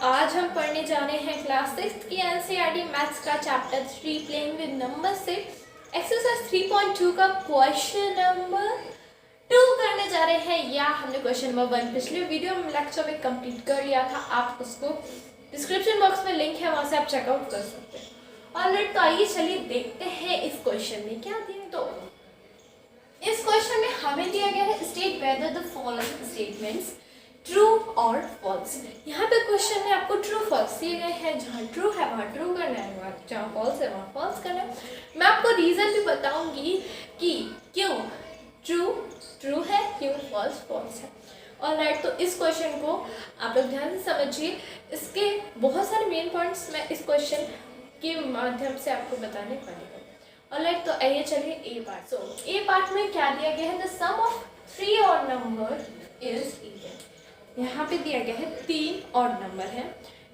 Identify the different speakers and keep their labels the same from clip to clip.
Speaker 1: आज हम पढ़ने जा रहे हैं क्लास 6 की एनसीईआरटी मैथ्स का चैप्टर 3 प्लेइंग विद नंबर से एक्सरसाइज 3.2 का क्वेश्चन नंबर 2 करने जा रहे हैं। या हमने क्वेश्चन नंबर 1 पिछले वीडियो में लेक्चर में कंप्लीट कर लिया था। आप उसको डिस्क्रिप्शन बॉक्स में लिंक है, वहाँ से आप चेकआउट कर सकते हैं। ऑलराइट, तो आइए चलिए देखते हैं इस क्वेश्चन में क्या दिया। तो इस क्वेश्चन में हमें दिया गया है state whether the following statements true और फॉल्स। यहाँ पे क्वेश्चन में आपको ट्रू फॉल्स दिए गए हैं। जहाँ ट्रू है वहाँ ट्रू करना है, जहाँ फॉल्स है वहाँ फॉल्स करना है। मैं आपको रीज़न भी बताऊंगी कि क्यों ट्रू है, क्यों फॉल्स फॉल्स है। ऑलराइट, तो इस क्वेश्चन को आप लोग ध्यान से समझिए। इसके बहुत सारे मेन पॉइंट्स मैं इस क्वेश्चन के माध्यम से आपको बताने वाली हूँ। ऑलराइट, तो आइए चलिए ए पार्ट। सो ए पार्ट में क्या दिया गया है, the sum of 3 odd number is even. यहाँ पे दिया गया है 3 ऑड नंबर है।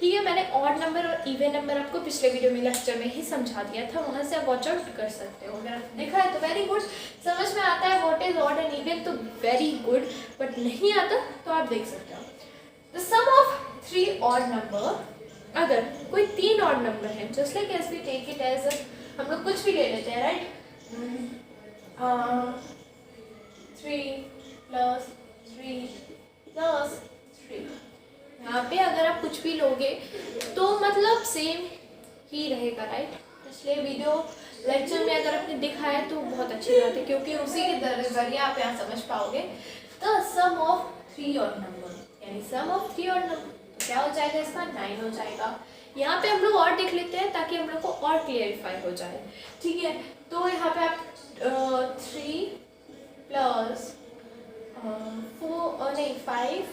Speaker 1: ठीक है, मैंने ऑड नंबर और इवन नंबर आपको पिछले वीडियो में लेक्चर में ही समझा दिया था, वहाँ से आप वॉच आउट कर सकते हो। अगर आप देखा है तो वेरी गुड, समझ में आता है what is odd and even तो वेरी गुड, बट नहीं आता तो आप देख सकते हो। The sum of 3 odd number, अगर कोई 3 ऑड नंबर है, just like as we take it as हम लोग कुछ भी ले लेते हैं, राइट। 3 + 3 + 3। यहाँ पे अगर आप कुछ भी लोगे तो मतलब सेम ही रहेगा, राइट। पिछले वीडियो लेक्चर में अगर आपने दिखाया तो बहुत अच्छी बात है, क्योंकि उसी के जरिए आप यहाँ समझ पाओगे। तो सम ऑफ 3 ऑड नंबर, यानी सम ऑफ 3 ऑड नंबर क्या हो जाएगा, इसका 9 हो जाएगा। यहाँ पे हम लोग और देख लेते हैं ताकि हम लोग को और क्लियरिफाई हो जाए। ठीक है, तो यहाँ पे आप 3 + 5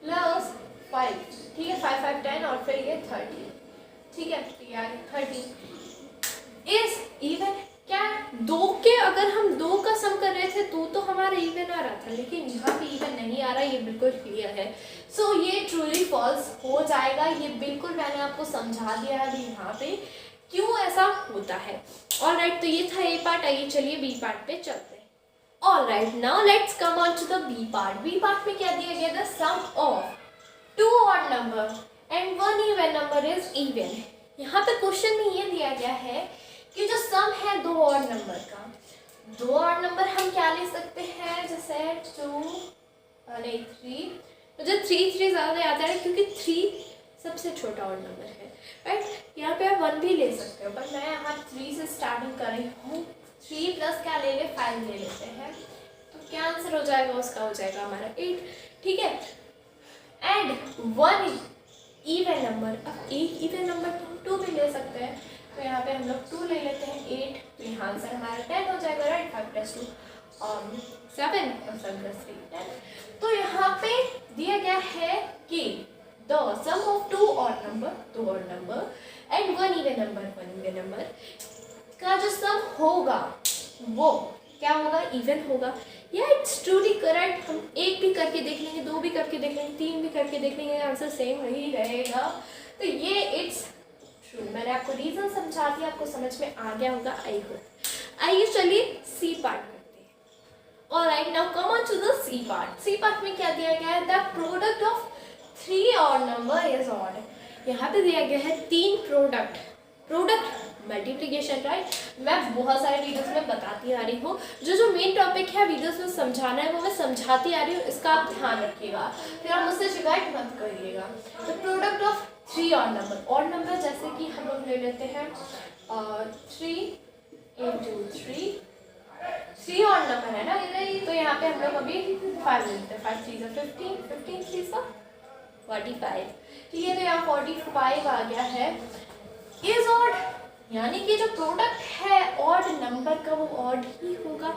Speaker 1: + 5, ठीक है, 5 5 10 और फिर ये 30, ठीक है, तो यार 30 इज इवन। क्या 2 के, अगर हम 2 का सम कर रहे थे तो हमारा इवन आ रहा था, लेकिन यहाँ पे इवन नहीं आ रहा, ये बिल्कुल क्लियर है। सो ये ट्रूली फॉल्स हो जाएगा। ये बिल्कुल मैंने आपको समझा दिया है अभी यहाँ पे क्यों ऐसा होता है। ऑलराइट, तो ये था ए पार्ट। आइए चलिए बी पार्ट पे चलते हैं। Alright, now let's come on to the B part. B part में क्या दिया गया, the sum of 2 odd number and 1 even number is even. यहाँ पे क्वेश्चन में ये दिया गया है कि जो सम है 2 ऑड नंबर का, 2 ऑड नंबर हम क्या ले सकते हैं, जैसे 3, मुझे 3 ज़्यादा आता है क्योंकि 3 सबसे छोटा ऑड नंबर है, राइट। यहाँ पे आप 1 भी ले सकते हो, पर मैं यहाँ 3 से स्टार्टिंग कर रही हूँ। 3 प्लस क्या ले ले, 5 ले लेते हैं, तो क्या आंसर हो जाएगा, उसका हो जाएगा हमारा 8, ठीक है। एंड 1 इवन नंबर, अब एक इवन नंबर तो हम 2 भी ले सकते हैं, तो यहाँ पे हम लोग 2 ले लेते हैं, 8, तो यहाँ आंसर हमारा 10 हो जाएगा, राइट। 5 + 2 7 और 7 + 3 10। तो यहाँ पे दिया गया है कि the sum of 2 odd number and 1 even number का जो सम होगा वो क्या होगा, इवन होगा। या इट्स ट्रूली करेक्ट। हम 1 भी करके देख लेंगे, 2 भी करके देख लेंगे, 3 भी करके देख लेंगे, आंसर सेम ही रहेगा। तो ये इट्स ट्रू। मैंने आपको रीजन समझा दिया, आपको समझ में आ गया होगा, आई होप। आइए चलिए सी पार्ट करते हैं। Alright, now come on to the C part. C part में क्या दिया गया है, the product of 3 odd number is odd. यहाँ पे दिया गया है 3 प्रोडक्ट मल्टीप्लिकेशन, राइट। मैं बहुत सारे वीडियोस में बताती आ रही हूँ, जो मेन टॉपिक है वीडियोस में समझाना है वो मैं समझाती आ रही हूँ, इसका आप ध्यान रखिएगा, फिर आप मुझसे शिकायत मत करिएगा। तो प्रोडक्ट ऑफ 3 ऑड नंबर जैसे कि हम लोग ले लेते हैं 3 × 3 ऑड नंबर है ना, तो यहाँ पे हम लोग अभी 5 लेते हैं। 5 3 = 15, 15 3 = 45, ठीक है। तो यहाँ 45 आ गया है, इज ऑड, यानी कि जो प्रोडक्ट है ऑड नंबर का वो ऑड ही होगा,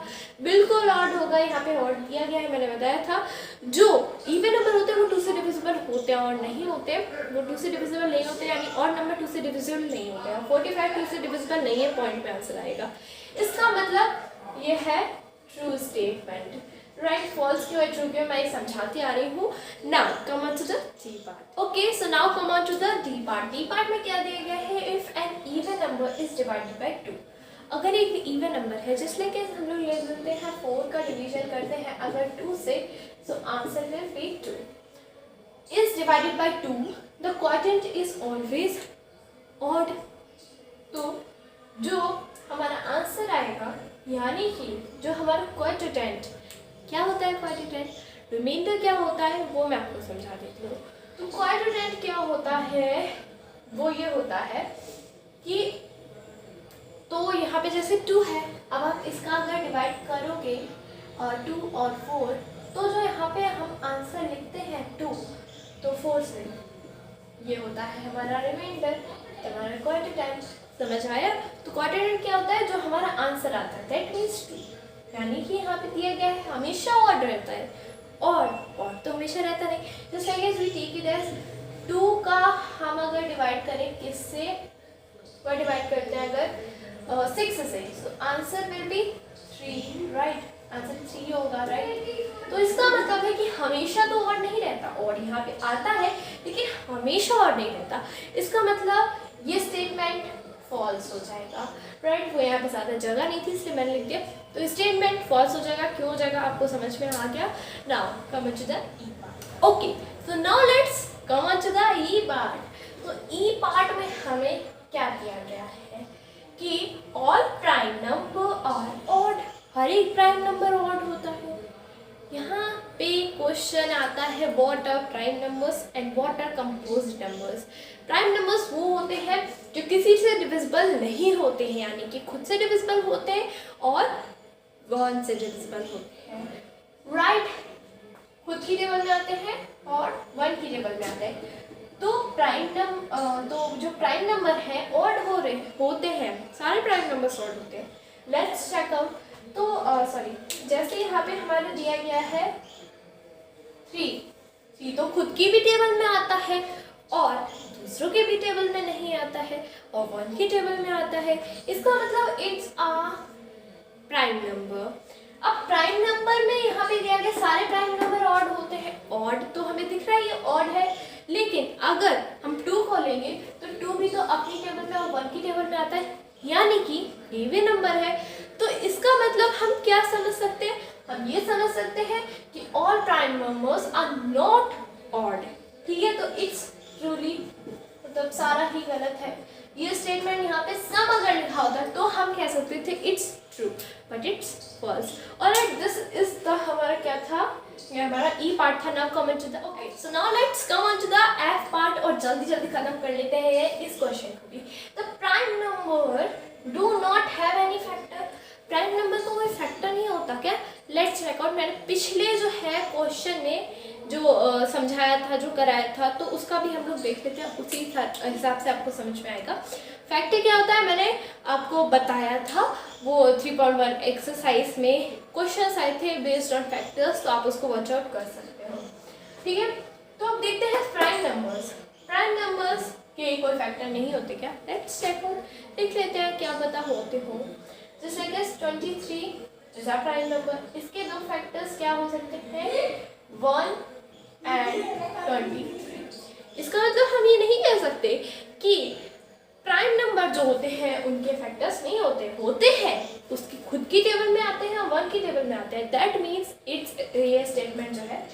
Speaker 1: बिल्कुल ऑड होगा। यहाँ पे ऑड दिया गया है, मैंने बताया था। जो इवन नंबर होते हैं वो 2 से डिविजिबल होते हैं, और नहीं होते वो 2 से डिविजिबल नहीं होते, यानी ऑड नंबर 2 से डिविजिबल नहीं होते हैं। 45 2 से डिविजिबल नहीं है, पॉइंट पे आंसर आएगा। इसका मतलब ये है ट्रू स्टेटमेंट, राइट। फॉल्स क्यों है, ट्रू क्यों, मैं समझाती आ रही हूँ। Now come on to the D part. Okay, so now come on to the D part. D part में क्या दिया गया है, if an even number is divided by 2। अगर एक इवन नंबर है, जिस लेके हम लोग ले लेते हैं 4 का डिवीजन करते हैं अगर 2 से, so answer will be 2। Is divided by 2 the quadrant is always odd. तो जो हमारा आंसर आएगा, यानी कि जो हमारा क्वाड्रेंट, क्या होता है क्वाड्रेंट, रिमाइंडर क्या होता है वो मैं आपको समझा देती हूँ। तो क्वाड्रेंट क्या होता है, वो ये होता है कि तो यहाँ पे जैसे 2 है, अब आप इसका अगर डिवाइड करोगे 2 और 4, तो जो यहाँ पे हम आंसर लिखते हैं 2, तो 4 से ये होता है हमारा रिमाइंडर, हमारा क्वाड्रेंट। समझ आया? तो क्वाड्रेंट क्या होता है, जो हमारा आंसर आता है, दैट मीन्स 2, यानी कि यहाँ पे दिया गया है हमेशा ऑड रहता है, और तो हमेशा रहता नहीं। Just like as we take it as 2 का हम अगर डिवाइड करें किससे, वो डिवाइड करते हैं अगर 6 से, तो answer will be 3, right, answer 3 होगा, राइट। तो इसका मतलब है कि हमेशा तो ऑड नहीं रहता, ऑड यहाँ पे आता है लेकिन हमेशा ऑड नहीं रहता। इसका मतलब ये स्टेटमेंट फॉल्स हो जाएगा, राइट। वो यहाँ पे ज़्यादा जगह नहीं थी इसलिए मैंने लिख दिया, तो स्टेटमेंट फॉल्स हो जाएगा। क्यों हो जाएगा आपको समझ में आ गया? Now come to the E part. Okay, so now let's come to the E part. तो ई पार्ट में हमें क्या दिया गया है कि all prime number are odd, हर एक प्राइम नंबर ऑड होता है। यहाँ पे क्वेश्चन आता है what are prime numbers and what are composed numbers. Prime numbers वो होते हैं जो किसी से डिविजिबल नहीं होते हैं, यानी कि खुद से डिविजिबल होते हैं और 1 से डिविजिबल होते हैं, राइट। खुद की टेबल में आते हैं और 1 की टेबल में आते हैं। तो तो जो प्राइम नंबर है ऑड होते हैं, सारे प्राइम नंबर्स ऑड होते हैं। Let's check out. तो जैसे यहाँ पे हमारे दिया गया है 3 तो खुद की भी टेबल में आता है और दूसरों के भी टेबल में नहीं आता है, और 1 की टेबल में आता है। इसका मतलब इट्स अ प्राइम नंबर। अब प्राइम नंबर में यहाँ पे दिया गया सारे प्राइम नंबर ऑड होते हैं, ऑड तो हमें दिख रहा है ये ऑड है, लेकिन अगर हम 2 खोलेंगे तो 2 भी तो अपनी टेबल में और 1 की टेबल में आता है, यानी कि इवन नंबर है। तो इसका मतलब हम क्या समझ सकते हैं, हम ये समझ सकते हैं कि all prime numbers are not odd, ठीक है। तो इट्स ट्रूली मतलब सारा ही गलत है। ये स्टेटमेंट यहाँ पे सम अगर लिखा होता तो हम कह सकते थे it's true, but it's false. Alright, this is the हमारा क्या था, ये हमारा ई पार्ट था। Now come to the okay, so now let's come on to the F part, और जल्दी जल्दी खत्म कर लेते हैं इस क्वेश्चन को भी। The prime number do not have any factor. Prime number का कोई फैक्टर नहीं होता क्या? Let's check out. मैंने पिछले जो है क्वेश्चन में जो समझाया था, जो कराया था, तो उसका भी हम लोग देख लेते हैं, उसी हिसाब से आपको समझ में आएगा। फैक्टर क्या होता है मैंने आपको बताया था, वो 3.1 एक्सरसाइज में क्वेश्चन आए थे बेस्ड ऑन फैक्टर्स, तो आप उसको वॉच आउट कर सकते हो, ठीक है। तो अब देखते हैं प्राइम नंबर्स। प्राइम नंबर्स के कोई फैक्टर नहीं होते क्या? लेट्स चेक आउट, देख लेते हैं क्या पता होते हो। जैसे कि 23 इज अ प्राइम नंबर, इसके 2 फैक्टर्स क्या हो सकते हैं, 1 एंड 23। इसका मतलब हम ये नहीं कह सकते कि प्राइम नंबर जो होते हैं उनके फैक्टर्स नहीं होते हैं, उसकी खुद की टेबल में आते हैं, 1 की टेबल में आते हैं। दैट मीन्स ये स्टेटमेंट जो है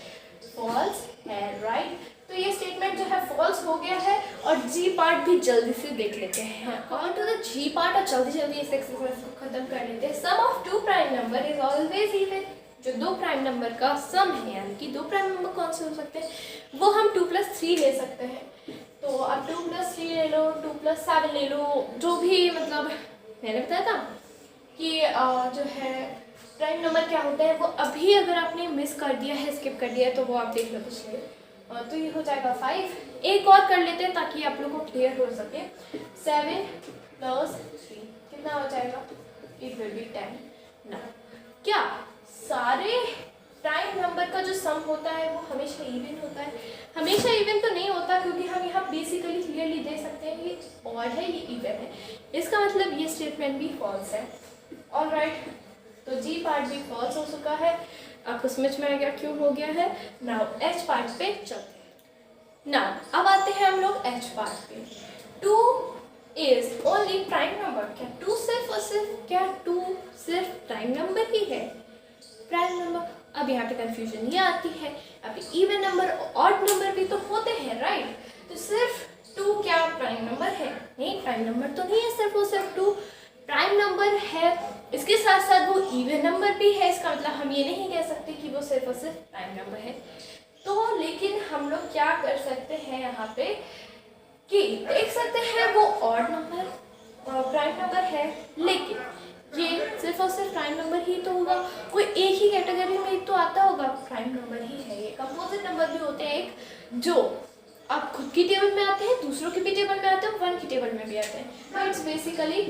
Speaker 1: फॉल्स है, राइट। तो ये स्टेटमेंट जो है फॉल्स हो गया है। और जी पार्ट भी जल्दी से देख लेते हैं, come to the G part, और जल्दी जल्दी इस एक्सरसाइज को खत्म कर लेते हैं। Sum of 2 prime number is always even. जो 2 प्राइम नंबर का सम है, यानी कि 2 प्राइम नंबर कौन से हो सकते हैं, वो हम 2+3 ले सकते हैं। तो अब 2+3 ले लो, 2+7 ले लो, जो भी मतलब मैंने बताया था कि जो है प्राइम नंबर क्या होता है, वो अभी अगर आपने मिस कर दिया है, स्किप कर दिया है, तो वो आप देख लो पिछले। तो ये हो जाएगा 5। एक और कर लेते हैं ताकि आप लोगों को क्लियर हो सके। 7 + 3 कितना हो जाएगा, इट विल बी 10 ना। क्या सारे प्राइम नंबर का जो सम होता है वो हमेशा इवन होता है? हमेशा इवन तो नहीं होता, क्योंकि हम यहाँ बेसिकली क्लियरली देख सकते हैं ये ऑड है, ये इवन है। इसका मतलब ये स्टेटमेंट भी फॉल्स है। ऑलराइट, तो जी पार्ट भी फॉल्स हो चुका है। आपको समझ में आ गया क्यों हो गया है। नाउ एच पार्ट पे चलते हैं। नाउ अब आते हैं हम लोग एच पार्ट पे। 2 इज ओनली प्राइम नंबर। क्या 2 सिर्फ और सिर्फ, क्या 2 सिर्फ प्राइम नंबर ही है? प्राइम नंबर, अब यहाँ पे कंफ्यूजन ये आती है, अब इवन नंबर और ऑड नंबर भी तो होते हैं, राइट। तो सिर्फ प्राइम नंबर तो नहीं है सिर्फ और सिर्फ 2, प्राइम नंबर है, इसके साथ साथ वो इवन नंबर भी है। इसका मतलब हम ये नहीं कह सकते कि वो सिर्फ और सिर्फ प्राइम नंबर है। तो लेकिन हम लोग क्या कर सकते हैं यहाँ पे कि देख सकते हैं वो ऑड नंबर प्राइम नंबर है, लेकिन ये सिर्फ और सिर्फ प्राइम नंबर ही तो होगा, कोई एक ही कैटेगरी में एक तो आता होगा, प्राइम नंबर ही है ये। कंपोजिट नंबर भी होते हैं एक, जो आप खुद की टेबल में आते हैं, दूसरों की भी टेबल में आते हैं, वन की टेबल में भी आते हैं। It's basically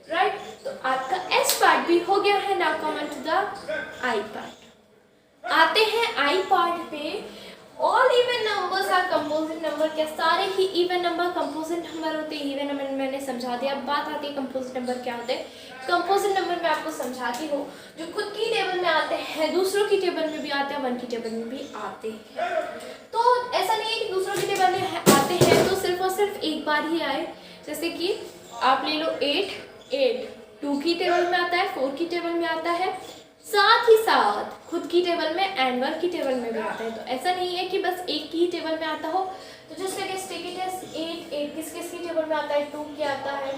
Speaker 1: right. तो आपका एस पार्ट भी हो गया है। Now come on to the I part. आते हैं आई पार्ट पे। All even numbers are composite number. क्या सारे ही इवन नंबर कंपोजिट नंबर होते हैं? इवन नंबर मैंने समझा दिया। अब बात आती है कंपोजिट नंबर क्या होते हैं। कंपोजिट नंबर मैं आपको समझाती हूँ, जो खुद की टेबल में आते हैं, दूसरों की टेबल में भी आते हैं, वन की टेबल में भी आते हैं। तो ऐसा नहीं है कि दूसरों की टेबल में आते हैं तो सिर्फ और सिर्फ एक बार ही आए। जैसे कि आप ले लो 8 2 की टेबल में आता है, 4 की टेबल में आता है, साथ ही साथ खुद की टेबल में एंड वन की टेबल में भी आता है। तो ऐसा नहीं है कि बस एक की टेबल में आता हो। तो just like take it as 8 किस किस की टेबल में आता है, 2 की आता है,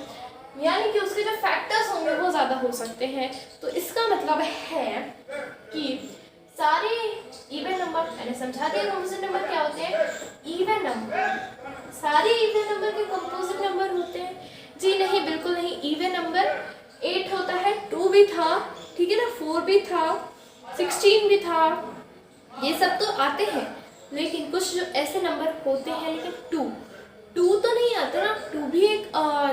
Speaker 1: यानी कि उसके जो फैक्टर्स होंगे वो ज़्यादा हो सकते हैं। तो इसका मतलब है कि सारे इवन नंबर, मैंने समझा दिया कंपोजिट नंबर क्या होते हैं। इवन नंबर सारे इवन नंबर के कंपोजिट नंबर होते हैं? जी नहीं, बिल्कुल नहीं। इवन नंबर 8 होता है, 2 भी था, ठीक है ना, 4 भी था, 16 भी था, ये सब तो आते हैं। लेकिन कुछ जो ऐसे नंबर होते हैं, लेकिन 2 तो नहीं आता ना। 2 भी एक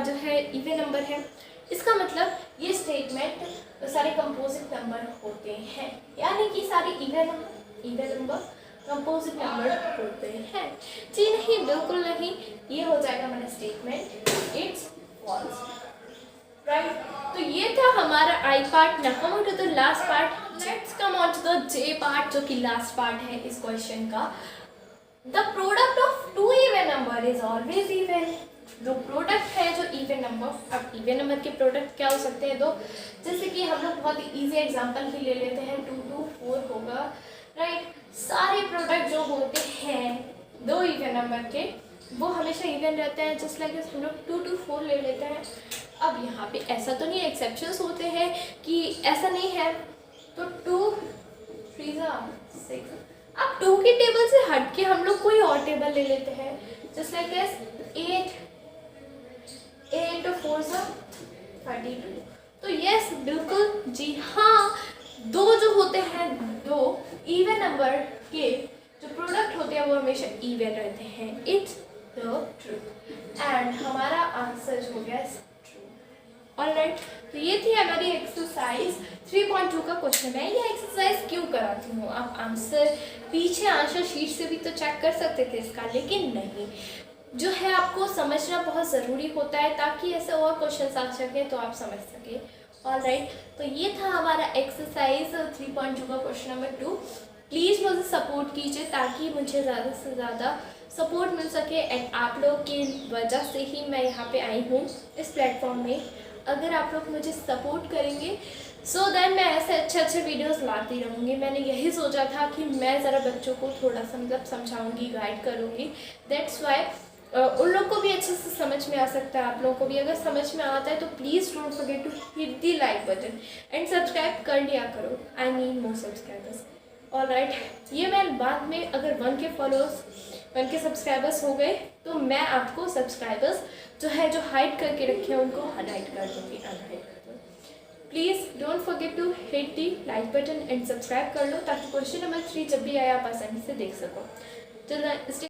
Speaker 1: जो है इवन नंबर है। इसका मतलब ये स्टेटमेंट सारे कंपोजिट नंबर होते हैं, यानी कि सारे इवन नंबर कंपोजिट नंबर होते हैं। जी नहीं, बिल्कुल नहीं। ये हो जाएगा हमारा स्टेटमेंट, इट्स फॉल्स, राइट। तो ये था हमारा I part. Now come on to the last part. Let's come on to the J part, जो कि लास्ट पार्ट है इस क्वेश्चन का। The product of 2 even number is always even. जो प्रोडक्ट है जो इवन नंबर, अब इवन नंबर के प्रोडक्ट क्या हो सकते हैं? दो, जैसे कि हम लोग बहुत ही ईजी एग्जांपल ही ले लेते हैं, 2 2 4 होगा, राइट। सारे प्रोडक्ट जो होते हैं 2 इवन नंबर के, वो हमेशा इवन रहते हैं। जस्ट लाइक हम लोग 2 2 4 ले लेते हैं। अब यहाँ पे ऐसा तो नहीं है, एक्सेप्शंस होते हैं कि ऐसा नहीं है। तो 2 3 6। अब 2 की टेबल से हट के हम लोग कोई और टेबल ले लेते हैं। जस्ट लाइक 8 और 4 32। तो यस, बिल्कुल जी हाँ, 2 जो होते हैं, 2 इवन नंबर के जो प्रोडक्ट होते हैं वो हमेशा इवन रहते हैं। It's the truth. एंड हमारा आंसर हो गया ट्रू। ऑलराइट, तो ये थी हमारी एक्सरसाइज 3.2 का क्वेश्चन। मैं ये एक्सरसाइज क्यों कराती हूँ, आप आंसर पीछे आंसर शीट से भी तो चेक कर सकते थे इसका, लेकिन नहीं, जो है आपको समझना बहुत ज़रूरी होता है ताकि ऐसे और क्वेश्चन आ सके तो आप समझ सके। ऑलराइट, तो ये था हमारा एक्सरसाइज 3.2 का क्वेश्चन नंबर 2। प्लीज़ मुझे सपोर्ट कीजिए ताकि मुझे ज़्यादा से ज़्यादा सपोर्ट मिल सके। एंड आप लोग की वजह से ही मैं यहाँ पे आई हूँ इस प्लेटफॉर्म में। अगर आप लोग मुझे सपोर्ट करेंगे सो दैन मैं ऐसे अच्छे अच्छे वीडियोस लाती रहूँगी। मैंने यही सोचा था कि मैं ज़रा बच्चों को थोड़ा सा मतलब समझाऊँगी, गाइड करूँगी। दैट्स वाई उन लोग को भी अच्छे से समझ में आ सकता है। आप लोगों को भी अगर समझ में आता है तो please don't forget to hit the like button and subscribe कर लिया करो। I need more subscribers. Alright, ये मैं बाद में अगर 1 के सब्सक्राइबर्स हो गए तो मैं आपको सब्सक्राइबर्स जो है जो हाइड करके रखे हैं उनको हाइड कर दूँगी, अनहाइड कर दूँगी। Please don't forget to hit the like button and subscribe कर लो ताकि क्वेश्चन नंबर 3 जब भी आए आप आसानी से देख सको। चलो